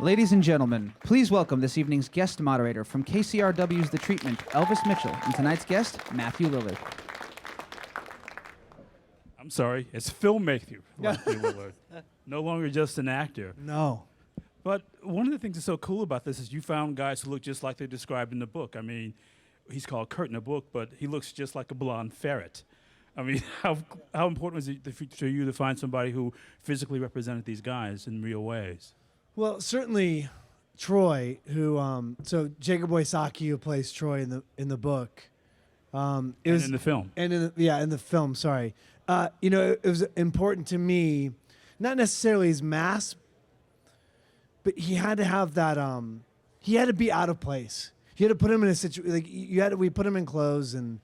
Ladies and gentlemen, please welcome this evening's guest moderator from KCRW's The Treatment, Elvis Mitchell, and tonight's guest, Matthew Lillard. I'm sorry, it's filmmaker Matthew Lillard, no longer just an actor. No. But one of the things that's so cool about this is you found guys who look just like they're described in the book. I mean, he's called Kurt in the book, but he looks just like a blonde ferret. I mean, how important was it for you to find somebody who physically represented these guys in real ways? Well, certainly Troy, who so Jacob Wysocki, who plays Troy in the book, In the film. and in the film. Sorry, it was important to me, not necessarily his mask, but he had to have that. He had to be out of place. You had to put him in a situation we put him in clothes and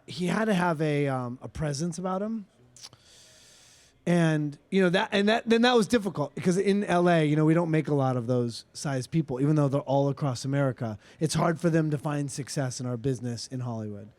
he had to have a presence about him. And that was difficult because in LA, we don't make a lot of those size people, even though they're all across America. It's hard for them to find success in our business in Hollywood.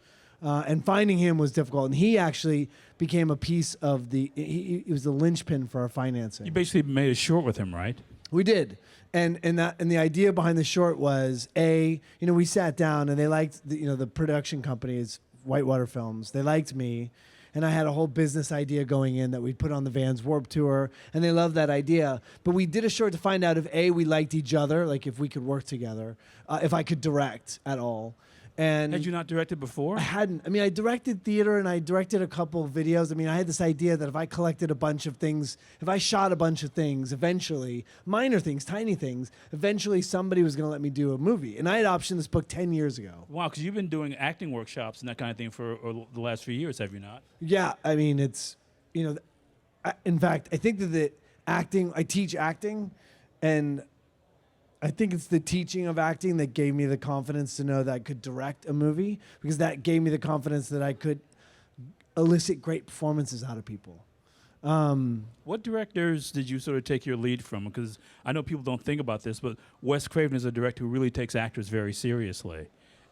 And finding him was difficult. And he actually became a piece of he was the linchpin for our financing. You basically made a short with him, right? We did. And the idea behind the short was we sat down and they liked the production company is Whitewater Films. They liked me. And I had a whole business idea going in that we'd put on the Vans Warped Tour, and they loved that idea. But we did a short to find out if we liked each other, like if we could work together, if I could direct at all. And had you not directed before? I hadn't. I mean, I directed theater and I directed a couple of videos. I mean, I had this idea that if I collected a bunch of things, if I shot a bunch of things, eventually, minor things, tiny things, eventually somebody was going to let me do a movie. And I had optioned this book 10 years ago. Wow, because you've been doing acting workshops and that kind of thing for the last few years, have you not? Yeah, I mean, it's, in fact, I think that I teach acting, and I think it's the teaching of acting that gave me the confidence to know that I could direct a movie, because that gave me the confidence that I could elicit great performances out of people. What directors did you sort of take your lead from? Because I know people don't think about this, but Wes Craven is a director who really takes actors very seriously.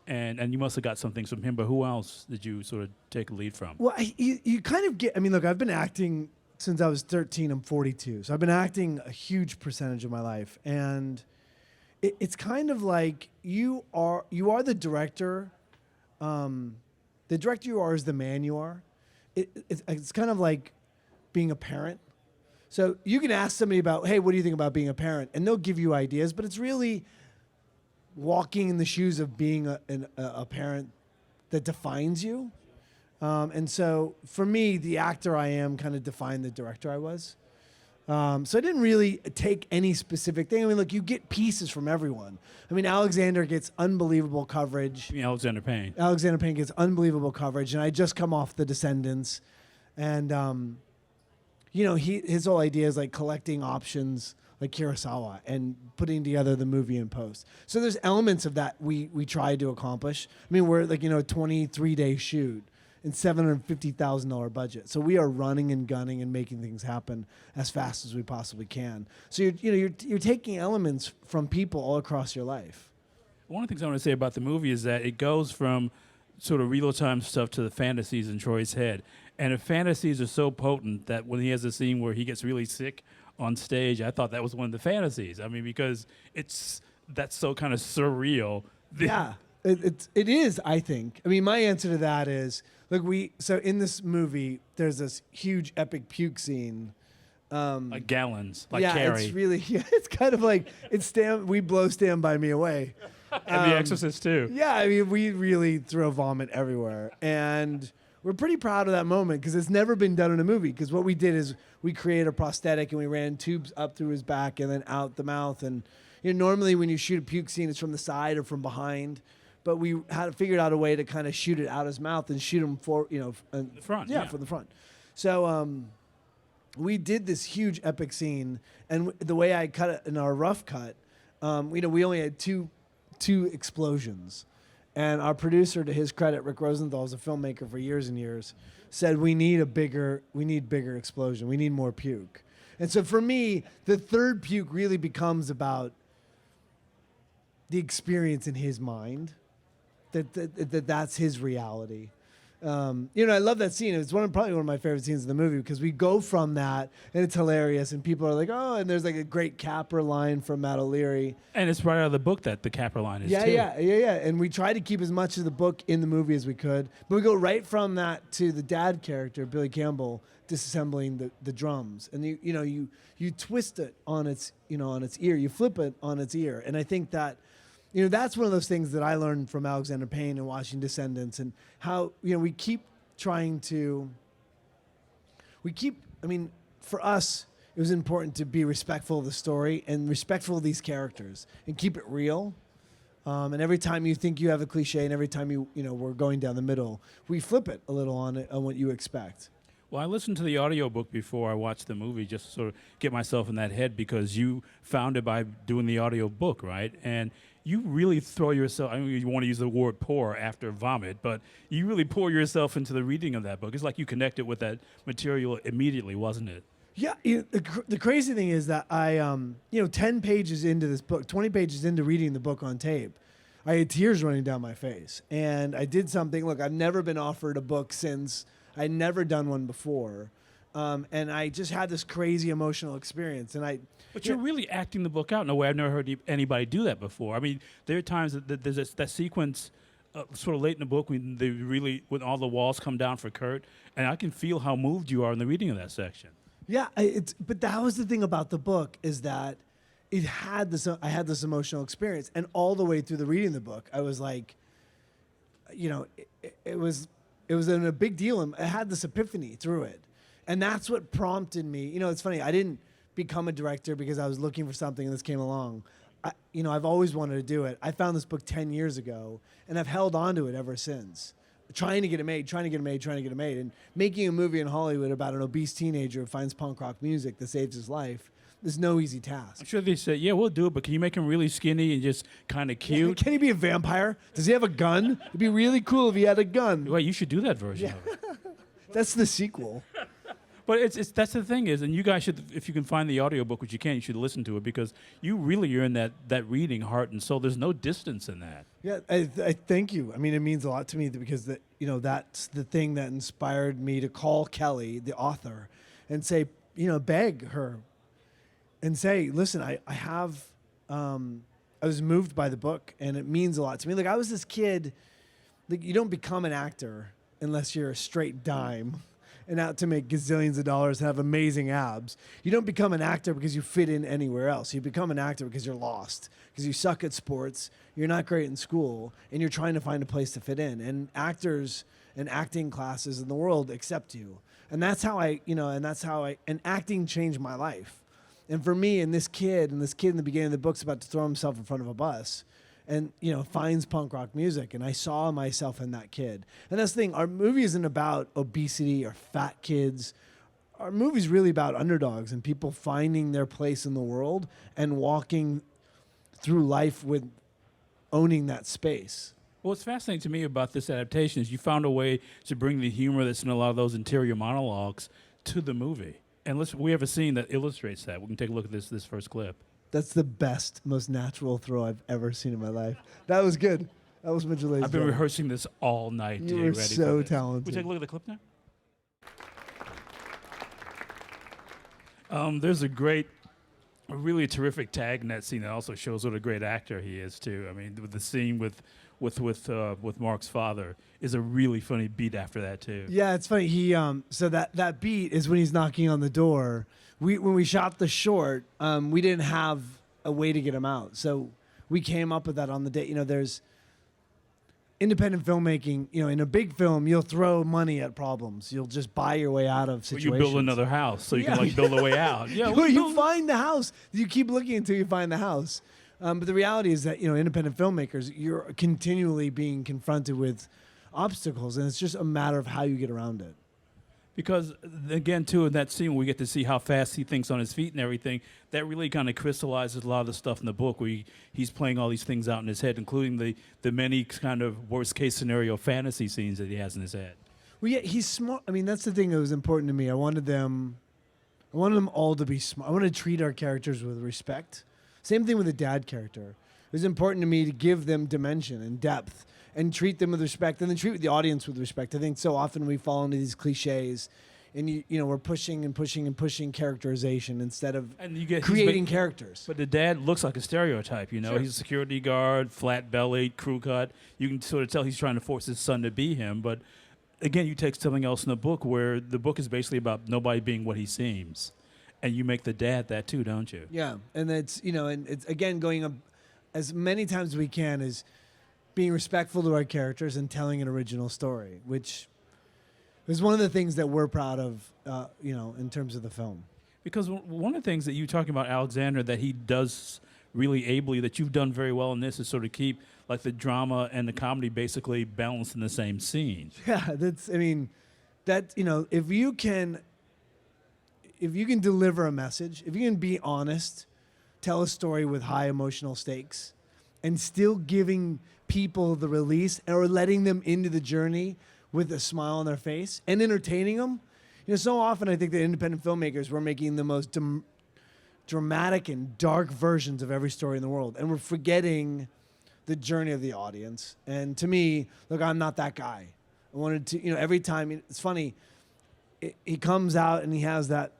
And you must have got some things from him, but who else did you sort of take a lead from? Well, you kind of get, look, I've been acting since I was 13. I'm 42. So I've been acting a huge percentage of my life. And it's kind of like you are the director. The director you are is the man you are. It's kind of like being a parent. So you can ask somebody about, hey, what do you think about being a parent? And they'll give you ideas, but it's really walking in the shoes of being a parent that defines you. And so for me, the actor I am kind of defined the director I was. So I didn't really take any specific thing. I mean, look, you get pieces from everyone. I mean, Alexander gets unbelievable coverage. You mean Alexander Payne? Alexander Payne gets unbelievable coverage, and I just come off The Descendants. And, his whole idea is like collecting options like Kurosawa and putting together the movie in post. So there's elements of that we tried to accomplish. I mean, we're like, a 23-day shoot and $750,000 budget. So we are running and gunning and making things happen as fast as we possibly can. So you're taking elements from people all across your life. One of the things I want to say about the movie is that it goes from sort of real-time stuff to the fantasies in Troy's head. And the fantasies are so potent that when he has a scene where he gets really sick on stage, I thought that was one of the fantasies. I mean, because that's so kind of surreal. Yeah, it is, I think. I mean, my answer to that is, look, so in this movie, there's this huge epic puke scene. Like gallons, like yeah, Carrie. It's really, it's kind of like, we blow Stand By Me away. And The Exorcist, too. Yeah, I mean, we really throw vomit everywhere. And we're pretty proud of that moment because it's never been done in a movie. Because what we did is we created a prosthetic and we ran tubes up through his back and then out the mouth. And normally when you shoot a puke scene, it's from the side or from behind. But we had figured out a way to kind of shoot it out his mouth and shoot him the front. Yeah, from the front. So we did this huge epic scene. And the way I cut it in our rough cut, we only had two explosions. And our producer, to his credit, Rick Rosenthal, is a filmmaker for years and years, said we need bigger explosion. We need more puke. And so for me, the third puke really becomes about the experience in his mind, that's his reality. I love that scene. It's probably one of my favorite scenes in the movie because we go from that and it's hilarious and people are like, oh, and there's like a great Capra line from Matt O'Leary. And it's right out of the book that the Capra line is Yeah, too. yeah. And we try to keep as much of the book in the movie as we could, but we go right from that to the dad character, Billy Campbell, disassembling the drums, and you twist it on its ear, you flip it on its ear, and I think that. That's one of those things that I learned from Alexander Payne and watching Descendants, and how, we keep trying to, for us, it was important to be respectful of the story and respectful of these characters and keep it real. And every time you think you have a cliche and every time we're going down the middle, we flip it a little on what you expect. Well, I listened to the audiobook before I watched the movie just to sort of get myself in that head because you found it by doing the audiobook, right? And you really throw yourself, I mean, you want to use the word pour after vomit, but you really pour yourself into the reading of that book. It's like you connected with that material immediately, wasn't it? Yeah, the crazy thing is that I, 10 pages into this book, 20 pages into reading the book on tape, I had tears running down my face. And I did something, look, I've never been offered a book since, I'd never done one before. And I just had this crazy emotional experience. But you're really acting the book out in a way I've never heard anybody do that before. I mean, there are times that there's that sequence sort of late in the book when all the walls come down for Kurt, and I can feel how moved you are in the reading of that section. Yeah, but that was the thing about the book is that I had this emotional experience, and all the way through the reading of the book, I was like, it was a big deal, and I had this epiphany through it, and that's what prompted me. It's funny, I didn't become a director because I was looking for something and this came along. I've always wanted to do it. I found this book 10 years ago and I've held on to it ever since. Trying to get it made, and making a movie in Hollywood about an obese teenager who finds punk rock music that saves his life is no easy task. I'm sure they said, yeah, we'll do it, but can you make him really skinny and just kind of cute? Yeah, can he be a vampire? Does he have a gun? It'd be really cool if he had a gun. Well, you should do that version of it. That's the sequel. But that's the thing is, and you guys should, if you can find the audiobook, which you can, you should listen to it because you really are in that reading heart and soul. There's no distance in that. Yeah, I thank you. I mean, it means a lot to me because that's the thing that inspired me to call Kelly, the author, and say, beg her and say, listen, I was moved by the book and it means a lot to me. Like, I was this kid, like, you don't become an actor unless you're a straight dime and out to make gazillions of dollars and have amazing abs. You don't become an actor because you fit in anywhere else. You become an actor because you're lost, because you suck at sports, you're not great in school, and you're trying to find a place to fit in. And actors and acting classes in the world accept you. And that's how and acting changed my life. And for me, and this kid in the beginning of the book's about to throw himself in front of a bus and, finds punk rock music. And I saw myself in that kid. And that's the thing. Our movie isn't about obesity or fat kids. Our movie's really about underdogs and people finding their place in the world and walking through life with owning that space. Well, what's fascinating to me about this adaptation is you found a way to bring the humor that's in a lot of those interior monologues to the movie. And we have a scene that illustrates that. We can take a look at this first clip. That's the best, most natural throw I've ever seen in my life. That was good. That was Mitchell Lay's I've been job. rehearsing this all night. You were so talented. We take a look at the clip now. There's a really terrific tag in that scene that also shows what a great actor he is too. I mean, with the scene with Mark's father is a really funny beat after that too. Yeah, it's funny. He so that beat is when he's knocking on the door. When we shot the short, we didn't have a way to get him out, so we came up with that on the day. There's independent filmmaking. In a big film, you'll throw money at problems. You'll just buy your way out of situations. You build another house so you can build a way out. Yeah, you find the house. You keep looking until you find the house. But the reality is that independent filmmakers, you're continually being confronted with obstacles, and it's just a matter of how you get around it. Because, again, too, in that scene, we get to see how fast he thinks on his feet and everything. That really kind of crystallizes a lot of the stuff in the book where he's playing all these things out in his head, including the many kind of worst-case scenario fantasy scenes that he has in his head. Well, yeah, he's smart. I mean, that's the thing that was important to me. I wanted them all to be smart. I wanted to treat our characters with respect. Same thing with the dad character. was important to me to give them dimension and depth and treat them with respect, and then treat the audience with respect. I think so often we fall into these cliches, and you know, we're pushing and pushing and pushing characterization instead of creating characters. But the dad looks like a stereotype, you know. Sure. He's a security guard, flat-bellied, crew cut. You can sort of tell he's trying to force his son to be him. But again, you take something else in the book where the book is basically about nobody being what he seems. And you make the dad that too, don't you? Yeah, and it's, you know, and it's, again, going up as many times as we can is being respectful to our characters and telling an original story, which is one of the things that we're proud of, you know, in terms of the film. Because one of the things that you're talking about, Alexander, that he does really ably, that you've done very well in this, is sort of keep like the drama and the comedy basically balanced in the same scene. Yeah, that's, I mean, that, you know, if you can deliver a message, if you can be honest, tell a story with high emotional stakes, and still giving people the release or letting them into the journey with a smile on their face and entertaining them. You know, so often I think that independent filmmakers, we're making the most dramatic and dark versions of every story in the world, and we're forgetting the journey of the audience. And to me, look, I'm not that guy. I wanted to, you know, every time, it's funny, he comes out and he has the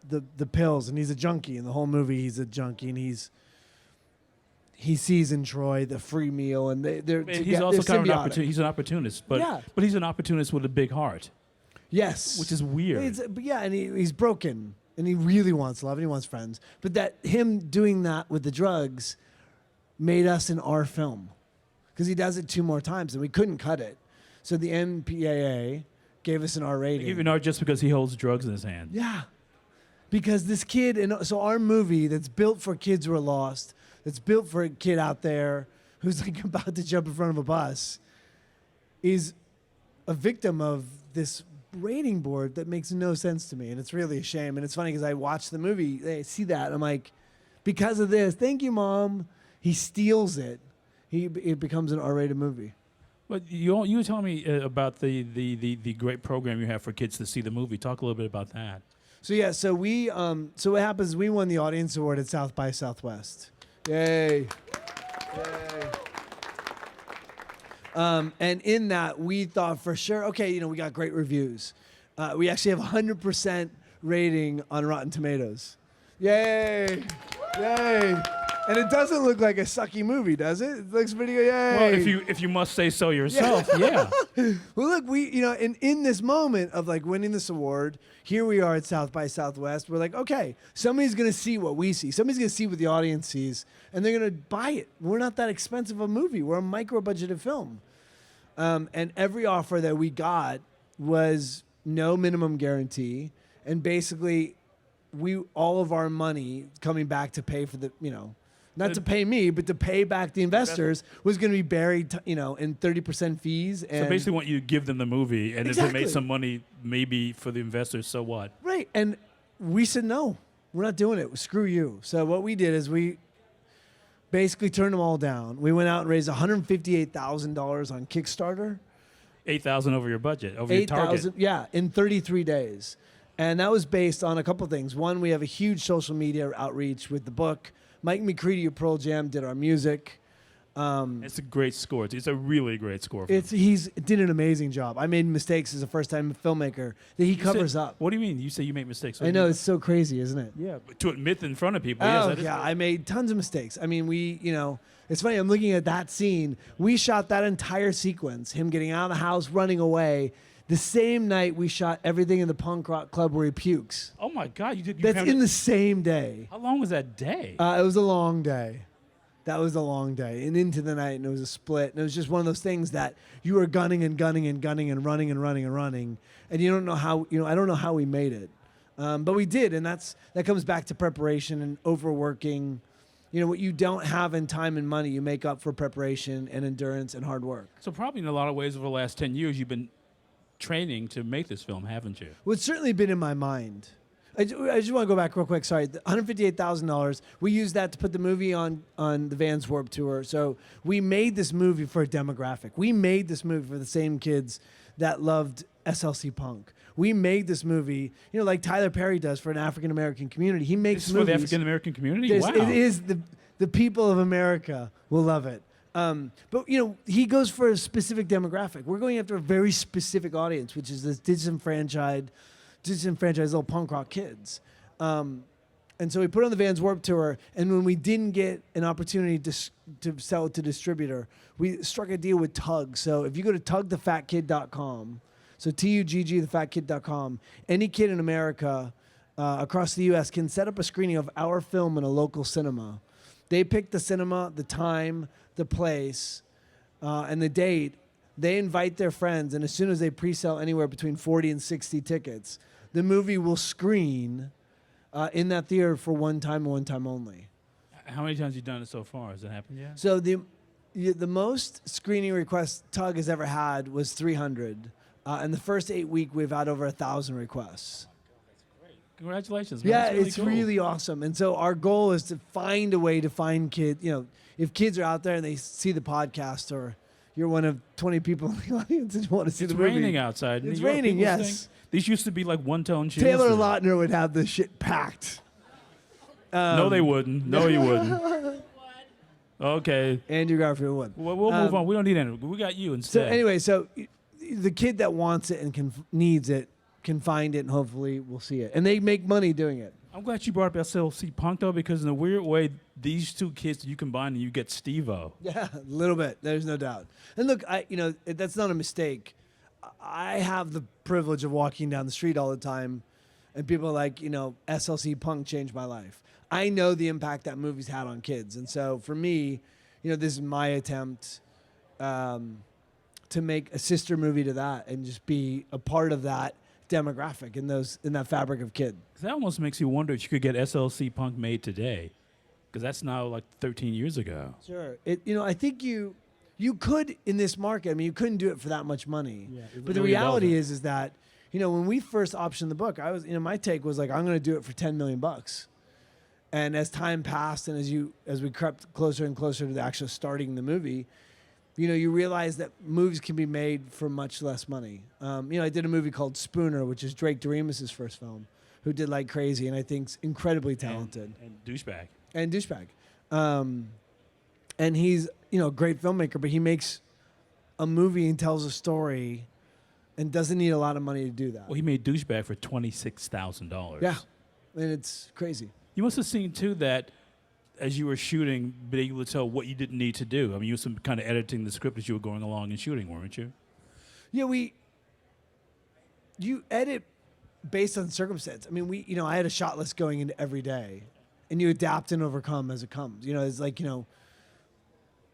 pills, and he's a junkie. In the whole movie, he's a junkie, and he sees in Troy the free meal, and he's also kind of he's an opportunist, but he's an opportunist with a big heart. Yes, which is weird. But yeah, and he's broken, and he really wants love, and he wants friends. But that him doing that with the drugs made us an R film, because he does it 2 more times, and we couldn't cut it. So the MPAA gave us an R rating. They give you an R just because he holds drugs in his hand. Yeah, because this kid, and so our movie that's built for kids who are lost, that's built for a kid out there who's like about to jump in front of a bus, is a victim of this rating board that makes no sense to me, and it's really a shame. And it's funny because I watch the movie, I see that, and I'm like, because of this, thank you, Mom. He steals it. It becomes an R-rated movie. But you were telling me about the great program you have for kids to see the movie. Talk a little bit about that. So yeah, so we so what happens is we won the audience award at South by Southwest. Yay. Yay. And in that, we thought for sure, okay, you know, we got great reviews. We actually have 100% rating on Rotten Tomatoes. Yay! Yay! And it doesn't look like a sucky movie, does it? It looks pretty good. Yay! Well, if you must say so yourself, yeah. Well, look, we, you know, in this moment of like winning this award, here we are at South by Southwest. We're like, okay, somebody's gonna see what we see. Somebody's gonna see what the audience sees, and they're gonna buy it. We're not that expensive a movie. We're a micro-budgeted film, and every offer that we got was no minimum guarantee, and basically, all of our money coming back to pay for the, you know. Not to pay me, but to pay back the investors was going to be buried, you know, in 30% fees. And so basically, want you to give them the movie, and exactly. if they made some money, maybe for the investors, so what? Right, and we said no, we're not doing it. Screw you. So what we did is we basically turned them all down. We went out and raised $158,000 on Kickstarter. $8,000 over your budget, over your target. Yeah, in 33 days, and that was based on a couple things. One, we have a huge social media outreach with the book. Mike McCready of Pearl Jam did our music. It's a great score. It's a really great score. He's did an amazing job. I made mistakes as a first-time filmmaker that he covers up. What do you mean? You say you make mistakes. I know, it's so crazy, isn't it? Yeah, but to admit in front of people. Oh, yes, yeah, I made tons of mistakes. I mean, you know, it's funny. I'm looking at that scene. We shot that entire sequence, him getting out of the house, running away. The same night we shot everything in the punk rock club where he pukes. Oh my God! That's in the same day. How long was that day? It was a long day. That was a long day, and into the night, and it was a split. And it was just one of those things that you were gunning and gunning and gunning and running and running and running, and you don't know how. You know, I don't know how we made it, but we did, and that comes back to preparation and overworking. You know, what you don't have in time and money, you make up for preparation and endurance and hard work. So probably in a lot of ways over the last 10 years, you've been training to make this film, haven't you? Well, it's certainly been in my mind. I just want to go back real quick. Sorry, $158,000. We used that to put the movie on the Vans Warped Tour. So we made this movie for a demographic. We made this movie for the same kids that loved SLC punk. We made this movie, you know, like Tyler Perry does for an African American community. He makes movies for the African American community. Wow. It is the people of America will love it. But he goes for a specific demographic. We're going after a very specific audience, which is this disenfranchised little punk rock kids. And so we put on the Vans Warped Tour, and when we didn't get an opportunity to sell it to distributor, we struck a deal with Tug. So if you go to tugthefatkid.com, so TUGG thefatkid.com, any kid in America across the U.S. can set up a screening of our film in a local cinema. They pick the cinema, the time, the place, and the date. They invite their friends, and as soon as they pre-sell anywhere between 40 and 60 tickets, the movie will screen in that theater for one time and one time only. How many times have you done it so far? Has it happened yet? So the most screening requests Tug has ever had was 300. And the first 8 weeks, we've had over 1,000 requests. Congratulations, man. Yeah, That's really it's cool. really awesome. And so our goal is to find a way to find kids. If kids are out there and they see the podcast, or you're one of 20 people in the audience and you want to see It's the movie. raining outside. It's New York, raining, people yes. think these used to be like one-tone shoes. Taylor Lautner would have this shit packed. No, they wouldn't. No, you wouldn't. Okay. Andrew Garfield would. Well, we'll move on. We don't need Andrew. We got you So instead. anyway, the kid that wants it and needs it can find it, and hopefully we'll see it. And they make money doing it. I'm glad you brought up SLC Punk, though, because in a weird way, these two kids, you combine and you get Steve-O. Yeah, a little bit. There's no doubt. And look, that's not a mistake. I have the privilege of walking down the street all the time, and people are like, SLC Punk changed my life. I know the impact that movie's had on kids. And so for me, this is my attempt to make a sister movie to that and just be a part of that demographic in that fabric of kid. That almost makes you wonder if you could get SLC Punk made today, because that's now like 13 years ago. Sure. I think you could in this market. I mean, you couldn't do it for that much money. Yeah, but the really reality doesn't. is that when we first optioned the book, I was my take was like, I'm going to do it for $10 million. And as time passed, and as we crept closer and closer to the actual starting the movie, you realize that movies can be made for much less money. I did a movie called Spooner, which is Drake Doremus' first film, who did Like Crazy, and I think's incredibly talented. And douchebag. And douchebag. And he's, a great filmmaker, but he makes a movie and tells a story and doesn't need a lot of money to do that. Well, he made douchebag for $26,000. Yeah. And it's crazy. You must have seen, too, that as you were shooting, being able to tell what you didn't need to do. I mean, you were some kind of editing the script as you were going along and shooting, weren't you? Yeah, you edit based on circumstance. I mean, I had a shot list going into every day, and you adapt and overcome as it comes. It's like,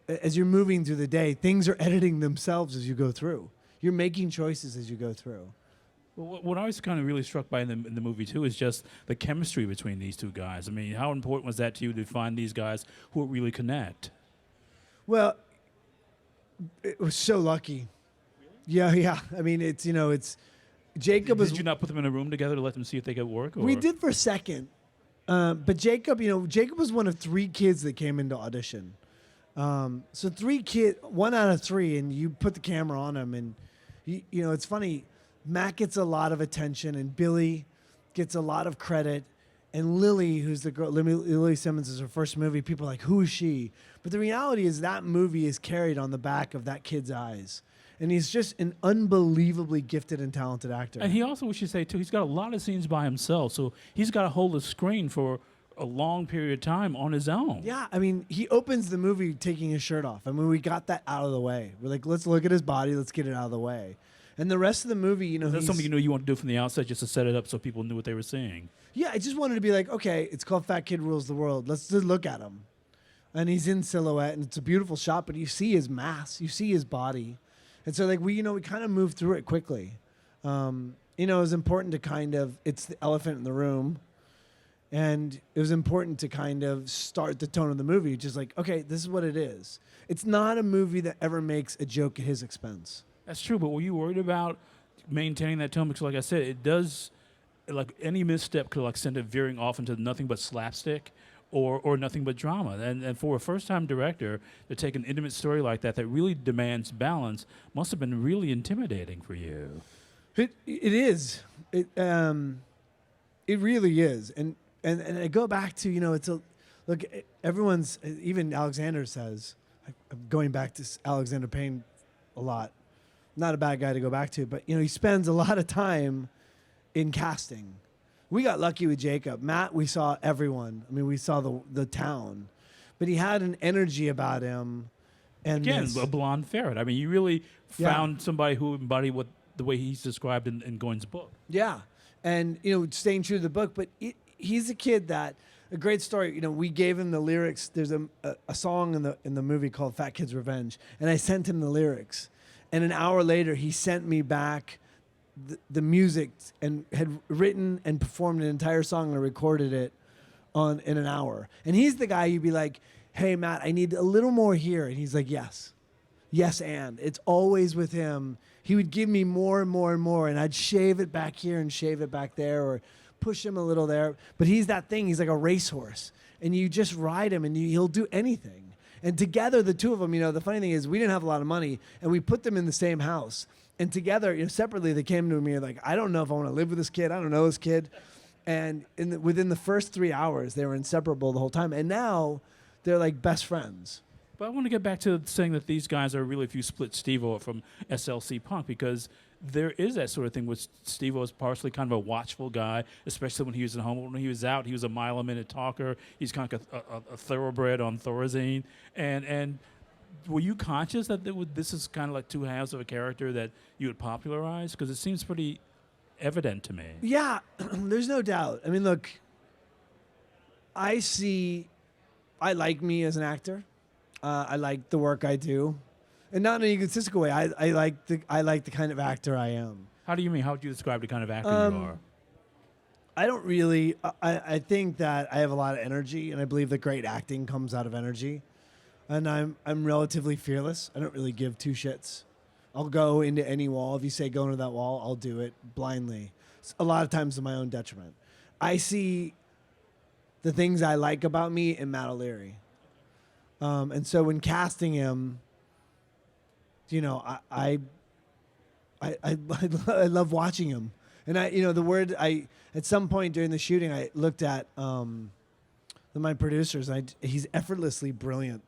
as you're moving through the day, things are editing themselves as you go through. You're making choices as you go through. Well, what I was kind of really struck by in the movie, too, is just the chemistry between these two guys. I mean, how important was that to you to find these guys who really connect? Well, it was so lucky. Yeah. I mean, it's Jacob Did you not put them in a room together to let them see if they could work? Or? We did for a second. But Jacob was one of 3 kids that came into audition. So 3 kids, 1 out of 3, and you put the camera on him, and it's funny. Matt gets a lot of attention, and Billy gets a lot of credit, and Lily, who's the girl, Lily Simmons, is her first movie. People are like, who is she? But the reality is that movie is carried on the back of that kid's eyes. And he's just an unbelievably gifted and talented actor. And he also, we should say, too, he's got a lot of scenes by himself. So he's got to hold the screen for a long period of time on his own. Yeah, I mean, he opens the movie taking his shirt off. I mean, we got that out of the way. We're like, let's look at his body. Let's get it out of the way. And the rest of the movie, that's something you want to do from the outset just to set it up so people knew what they were seeing. Yeah, I just wanted to be like, okay, it's called Fat Kid Rules the World. Let's just look at him. And he's in silhouette, and it's a beautiful shot, but you see his mass. You see his body. And so, like, we kind of moved through it quickly. It was important to it's the elephant in the room. And it was important to kind of start the tone of the movie, just like, okay, this is what it is. It's not a movie that ever makes a joke at his expense. That's true, but were you worried about maintaining that tone? Because, like I said, it does, like, any misstep could, like, send it veering off into nothing but slapstick or nothing but drama. And for a first-time director to take an intimate story like that really demands balance must have been really intimidating for you. It is. It really is. And I go back to, look, everyone's, even Alexander says, I'm going back to Alexander Payne a lot. Not a bad guy to go back to, but he spends a lot of time in casting. We got lucky with Jacob. Matt, we saw everyone. I mean, we saw the town, but he had an energy about him. And Again, a blonde ferret. I mean, you really Yeah. found somebody who embodied what the way he's described in Goins' book. Yeah, and staying true to the book, but he's a kid that a great story. We gave him the lyrics. There's a song in the movie called "Fat Kid's Revenge," and I sent him the lyrics, and an hour later he sent me back the music and had written and performed an entire song and recorded it in an hour. And he's the guy you'd be like, "Hey Matt, I need a little more here," and he's like, Yes, and it's always with him. He would give me more and more and more, and I'd shave it back here and shave it back there, or push him a little there. But he's that thing. He's like a racehorse, and you just ride him, and he'll do anything. And together, the two of them, the funny thing is we didn't have a lot of money, and we put them in the same house. And together, separately, they came to me like, I don't know if I want to live with this kid. I don't know this kid. And within the first 3 hours, they were inseparable the whole time. And now they're like best friends. But I want to get back to saying that these guys are really, if you split Steve-O from SLC Punk, because there is that sort of thing with Steve-O is partially kind of a watchful guy, especially when he was at home. When he was out, he was a mile-a-minute talker. He's kind of a thoroughbred on Thorazine. And were you conscious that this is kind of like two halves of a character that you would popularize? Because it seems pretty evident to me. Yeah, there's no doubt. I mean, look, I like me as an actor. I like the work I do, and not in an egotistical way. I like the kind of actor I am. How do you mean? How would you describe the kind of actor you are? I don't really. I think that I have a lot of energy, and I believe that great acting comes out of energy. And I'm relatively fearless. I don't really give two shits. I'll go into any wall. If you say go into that wall, I'll do it blindly. A lot of times to my own detriment. I see the things I like about me in Matt O'Leary. And so when casting him, I love watching him. And at some point during the shooting, I looked at my producers. He's effortlessly brilliant.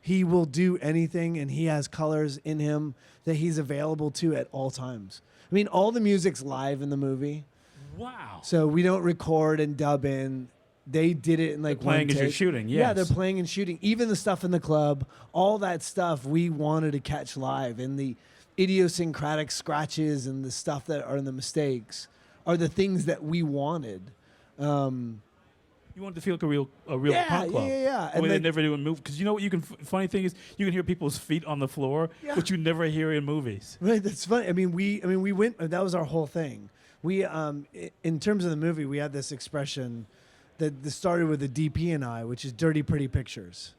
He will do anything, and he has colors in him that he's available to at all times. I mean, all the music's live in the movie. Wow. So we don't record and dub in. They did it in like they're playing one as you're take. shooting, yes. Yeah, they're playing and shooting. Even the stuff in the club, all that stuff we wanted to catch live. And the idiosyncratic scratches and the stuff that are in the mistakes are the things that we wanted. You want to feel like a real punk club. Yeah. And they never do in movies. Because you know what funny thing is, you can hear people's feet on the floor, which you never hear in movies. Right, that's funny. I mean, we went. That was our whole thing. We, in terms of the movie, we had this expression that started with the DP and I, which is dirty, pretty pictures.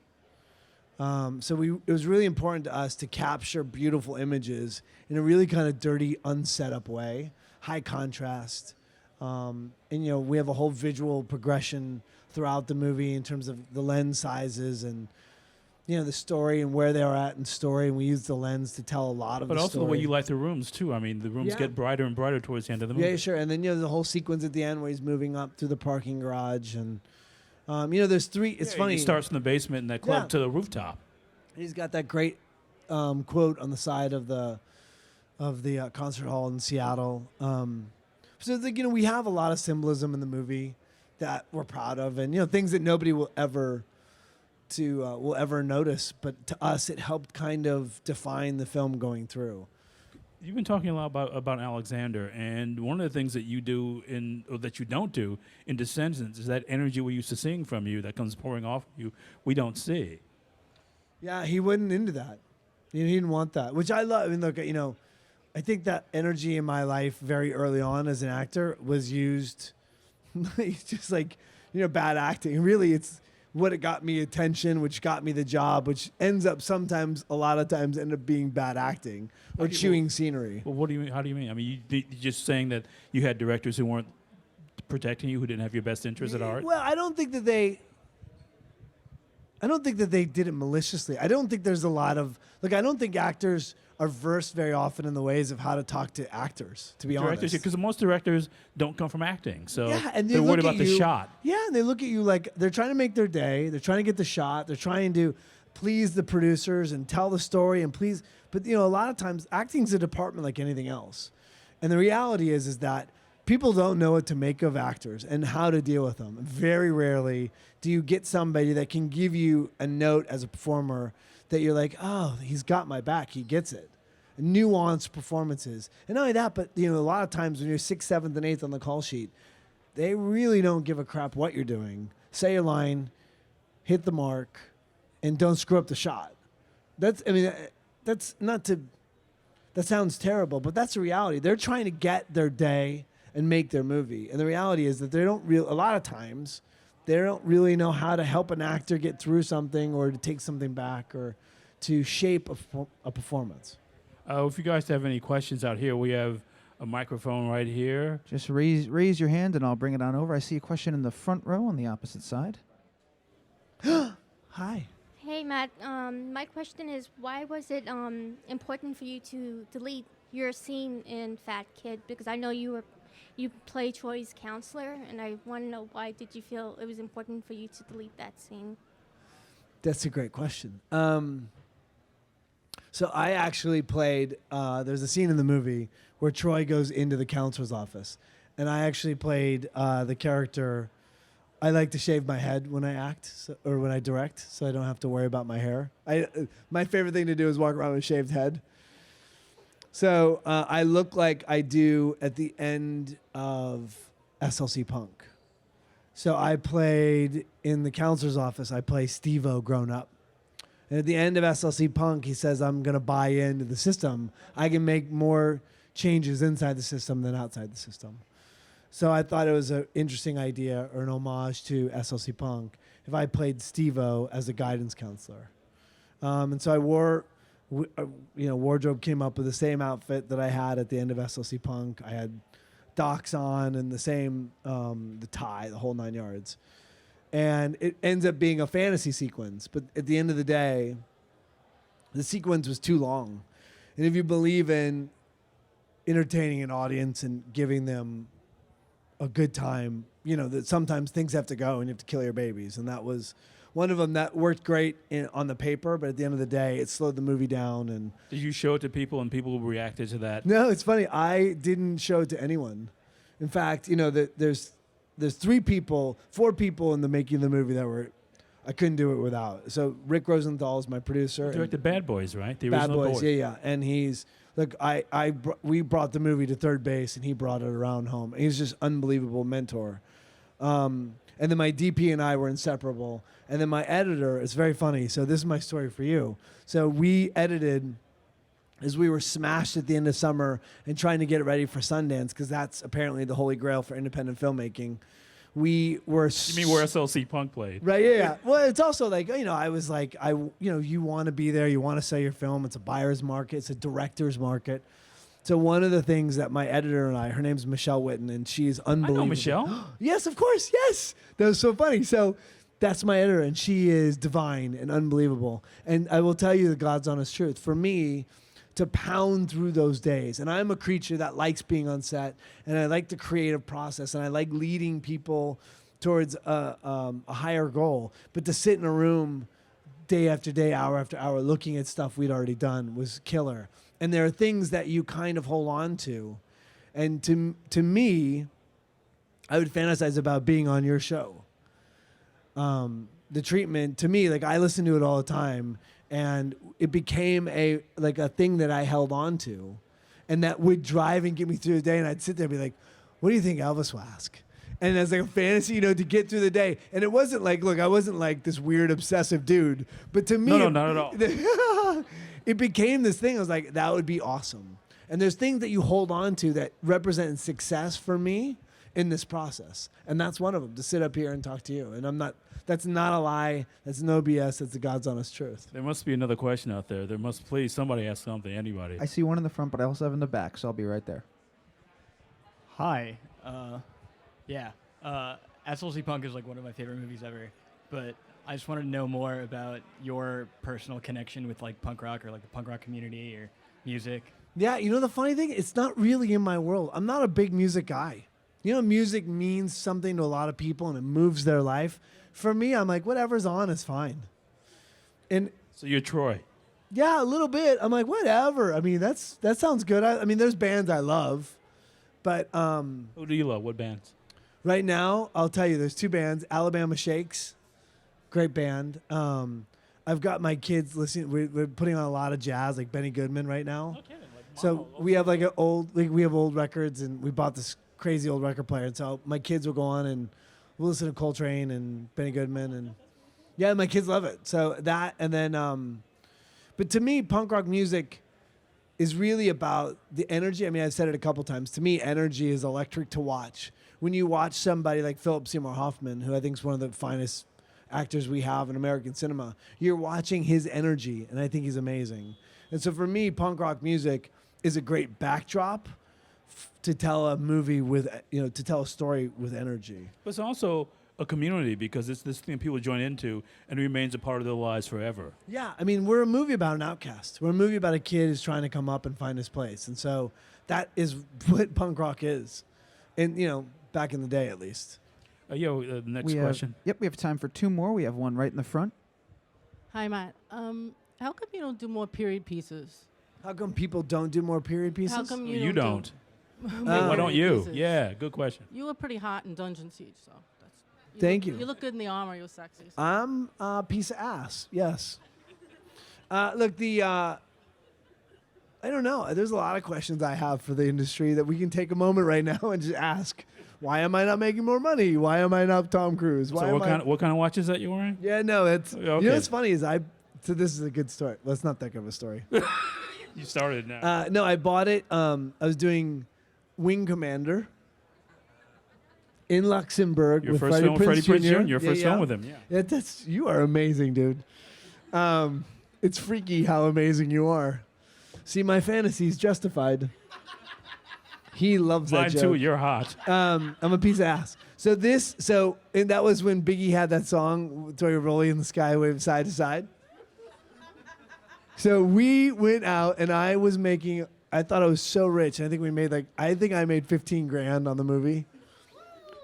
So it was really important to us to capture beautiful images in a really kind of dirty, unset up way, high contrast. And we have a whole visual progression throughout the movie in terms of the lens sizes and the story and where they are at in story, and we use the lens to tell a lot of but the also story. the way you light the rooms too. I mean, the rooms get brighter and brighter towards the end of the movie. Yeah, sure. And then the whole sequence at the end where he's moving up through the parking garage, and there's three. It's funny. He starts in the basement in that club to the rooftop. He's got that great quote on the side of the concert hall in Seattle. So we have a lot of symbolism in the movie that we're proud of, and things that nobody will ever notice, but to us it helped kind of define the film going through. You've been talking a lot about Alexander, and one of the things that you do or that you don't do in Descendants is that energy we're used to seeing from you that comes pouring off you, we don't see. Yeah, he wasn't into that. He didn't want that, which I love. I mean, look, I think that energy in my life very early on as an actor was used. It's just like, bad acting. Really, it's what it got me attention, which got me the job, which ends up a lot of times end up being bad acting or chewing scenery. Well, what do you mean? How do you mean? I mean, you're just saying that you had directors who weren't protecting you, who didn't have your best interest at heart? Well, I don't think that they... I don't think that they did it maliciously. I don't think there's a lot of I don't think actors are versed very often in the ways of how to talk to actors. To be Directors, honest, because most directors don't come from acting, so yeah, and they're look worried at about the you- shot. Yeah, and they look at you like they're trying to make their day. They're trying to get the shot. They're trying to please the producers and tell the story and please. But a lot of times acting's a department like anything else, and the reality is that people don't know what to make of actors and how to deal with them. Very rarely do you get somebody that can give you a note as a performer that you're like, oh, he's got my back. He gets it. Nuanced performances. And not only that, but a lot of times when you're 6th, 7th, and 8th on the call sheet, they really don't give a crap what you're doing. Say your line, hit the mark, and don't screw up the shot. That sounds terrible, but that's the reality. They're trying to get their day and make their movie. And the reality is that a lot of times, they don't really know how to help an actor get through something or to take something back or to shape a performance. If you guys have any questions out here, we have a microphone right here. Just raise your hand and I'll bring it on over. I see a question in the front row on the opposite side. Hi. Hey, Matt. My question is, why was it important for you to delete your scene in Fat Kid? Because I know you play Troy's counselor, and I want to know why did you feel it was important for you to delete that scene? That's a great question. So I actually played, there's a scene in the movie where Troy goes into the counselor's office. And I actually played the character. I like to shave my head when I act or when I direct, so I don't have to worry about my hair. My favorite thing to do is walk around with a shaved head. So I look like I do at the end of SLC Punk. So I played in the counselor's office, I play Steve-O grown up. And at the end of SLC Punk, he says, I'm going to buy into the system. I can make more changes inside the system than outside the system. So I thought it was an interesting idea or an homage to SLC Punk if I played Steve-O as a guidance counselor. And so I wardrobe came up with the same outfit that I had at the end of SLC Punk. I had docs on and the same, the tie, the whole 9 yards. And it ends up being a fantasy sequence. But at the end of the day, the sequence was too long. And if you believe in entertaining an audience and giving them a good time, that sometimes things have to go and you have to kill your babies. And that was one of them that worked great on the paper. But at the end of the day, it slowed the movie down. And Did you show it to people and people reacted to that? no, it's funny. I didn't show it to anyone. In fact, there's 4 people in the making of the movie that I couldn't do it without. So Rick Rosenthal is my producer. You directed Bad Boys, right? The Bad original Boys, yeah. And he's, we brought the movie to third base and he brought it around home. He's just unbelievable mentor. And then my DP and I were inseparable. And then my editor, it's very funny. So this is my story for you. So we edited as we were smashed at the end of summer and trying to get it ready for Sundance, because that's apparently the holy grail for independent filmmaking. We were... You mean where SLC Punk played? Right, yeah. Well, it's also I was like, you want to be there, you want to sell your film. It's a buyer's market, it's a director's market. So one of the things that my editor and her name's Michelle Witten, and she's unbelievable. I know Michelle. Yes, of course, yes. That was so funny. So that's my editor, and she is divine and unbelievable. And I will tell you the God's honest truth. For me, to pound through those days. And I'm a creature that likes being on set, and I like the creative process, and I like leading people towards a higher goal. But to sit in a room day after day, hour after hour, looking at stuff we'd already done was killer. And there are things that you kind of hold on to. And to me, I would fantasize about being on your show. The treatment, to me, I listen to it all the time, and it became a thing that I held on to, and that would drive and get me through the day. And I'd sit there and be like, what do you think Elvis will ask? And as a fantasy, to get through the day. And it wasn't I wasn't this weird obsessive dude, but to me, No, not at all. It became this thing. I was like, that would be awesome. And there's things that you hold on to that represent success for me in this process. And that's one of them, to sit up here and talk to you. And that's not a lie. That's no BS. That's the God's honest truth. There must be another question out there. Please, somebody ask something, anybody. I see one in the front, but I also have in the back, so I'll be right there. Hi. SLC Punk is one of my favorite movies ever. But I just wanted to know more about your personal connection with like punk rock or like the punk rock community or music. Yeah, you know the funny thing? It's not really in my world. I'm not a big music guy. You know, music means something to a lot of people and it moves their life. For me, I'm like, whatever's on is fine. And So you're Troy. yeah, a little bit. I'm like, whatever. I mean, that sounds good. I mean, there's bands I love, but Who do you love? What bands? right now, I'll tell you, there's two bands. Alabama Shakes, great band. I've got my kids listening. We're putting on a lot of jazz, like Benny Goodman right now. So we have like we have old records, and we bought this crazy old record player. And so my kids will go on and we'll listen to Coltrane and Benny Goodman, and yeah, my kids love it. So that, and then, but to me, punk rock music is really about the energy. I mean, I've said it a couple times. To me, energy is electric to watch. When you watch somebody like Philip Seymour Hoffman, who I think is one of the finest actors we have in American cinema, you're watching his energy, and I think he's amazing. And so for me, punk rock music is a great backdrop to tell a movie with, to tell a story with energy. But it's also a community because it's this thing people join into and remains a part of their lives forever. Yeah, I mean, we're a movie about an outcast. We're a movie about a kid who's trying to come up and find his place. And so that is what punk rock is. And, back in the day at least. Next We question. we have time for two more. We have one right in the front. Hi, Matt. How come you don't do more period pieces? How come people don't do more period pieces? How come You don't. more Why don't period you? pieces? Yeah, good question. You were pretty hot in Dungeon Siege, so that's. Thank you. You look good in the armor. You're sexy. So. I'm a piece of ass, yes. Look, I don't know. There's a lot of questions I have for the industry that we can take a moment right now and just ask. Why am I not making more money? Why am I not Tom Cruise? Why So am what kind of watch is that you're wearing? Yeah, no, it's Okay. You know what's funny is so this is a good story. Well, it's not that good of a story. You started now. No, I bought it. I was doing Wing Commander in Luxembourg Your with first Freddie film with Prinze Freddie Prinze Jr. Jr. Your first film with him, yeah. Yeah, you are amazing, dude. It's freaky how amazing you are. See, my fantasy's justified. He loves Mine that joke. too, you're hot. I'm a piece of ass. And that was when Biggie had that song, "Throw Your Rollie in the Sky, Wave Side to Side." So we went out, and I thought I was so rich. I think I made 15 grand on the movie,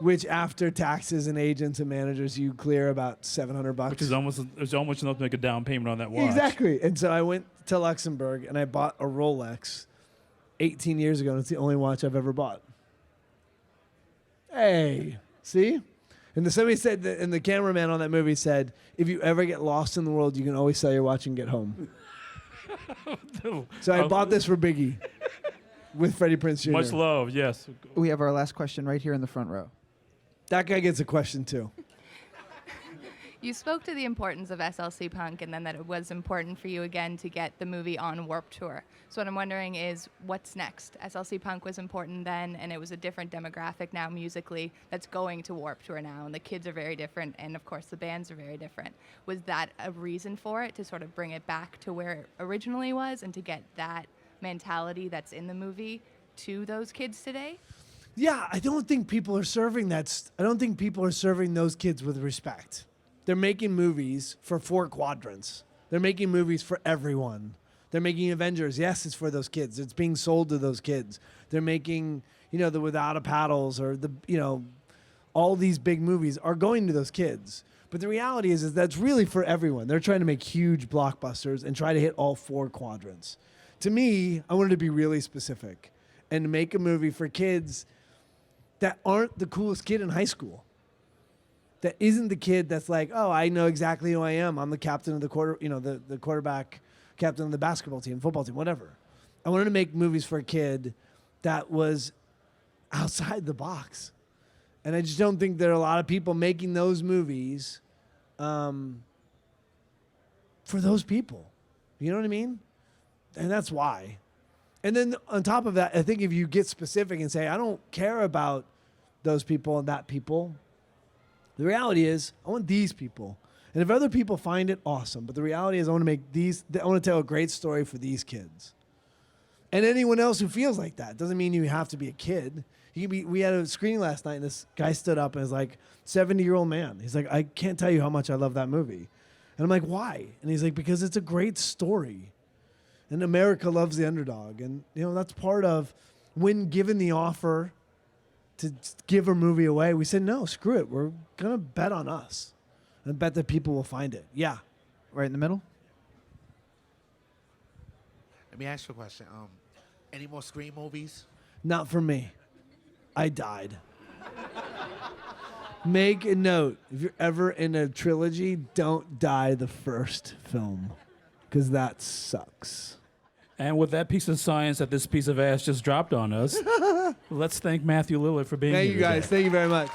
which after taxes and agents and managers, you clear about $700. Which is almost enough to make a down payment on that watch. Exactly. And so I went to Luxembourg, and I bought a Rolex 18 years ago, and it's the only watch I've ever bought. Hey, see? And somebody said, and the cameraman on that movie said, if you ever get lost in the world, you can always sell your watch and get home. So I bought this for Biggie with Freddie Prinze Jr. Much love, yes. We have our last question right here in the front row. That guy gets a question too. You spoke to the importance of SLC Punk and then that it was important for you again to get the movie on Warped Tour. So what I'm wondering is what's next? SLC Punk was important then and it was a different demographic now musically that's going to Warped Tour now and the kids are very different and of course the bands are very different. Was that a reason for it to sort of bring it back to where it originally was and to get that mentality that's in the movie to those kids today? Yeah, I don't think people are serving those kids with respect. They're making movies for 4 quadrants. They're making movies for everyone. They're making Avengers. Yes, it's for those kids. It's being sold to those kids. They're making, the Without a Paddles or all these big movies are going to those kids. But the reality is that's really for everyone. They're trying to make huge blockbusters and try to hit all 4 quadrants. To me, I wanted to be really specific and make a movie for kids that aren't the coolest kid in high school. That isn't the kid that's like, oh, I know exactly who I am. I'm the captain of the the quarterback, captain of the basketball team, football team, whatever. I wanted to make movies for a kid that was outside the box. And I just don't think there are a lot of people making those movies for those people. You know what I mean? And that's why. And then on top of that, I think if you get specific and say, I don't care about those people and that people, the reality is, I want these people. And if other people find it, awesome. But the reality is, I want to tell a great story for these kids. And anyone else who feels like that. Doesn't mean you have to be a kid. We had a screening last night, and this guy stood up and was like, 70-year-old man. He's like, I can't tell you how much I love that movie. And I'm like, why? And he's like, because it's a great story. And America loves the underdog. And, that's part of when given the offer to give a movie away, we said, no, screw it. We're going to bet on us and bet that people will find it. Yeah. Right in the middle. Let me ask you a question. Any more Scream movies? Not for me. I died. Make a note. If you're ever in a trilogy, don't die the first film, because that sucks. And with that piece of science that this piece of ass just dropped on us, let's thank Matthew Lillard for being here. Thank you guys. today. Thank you very much.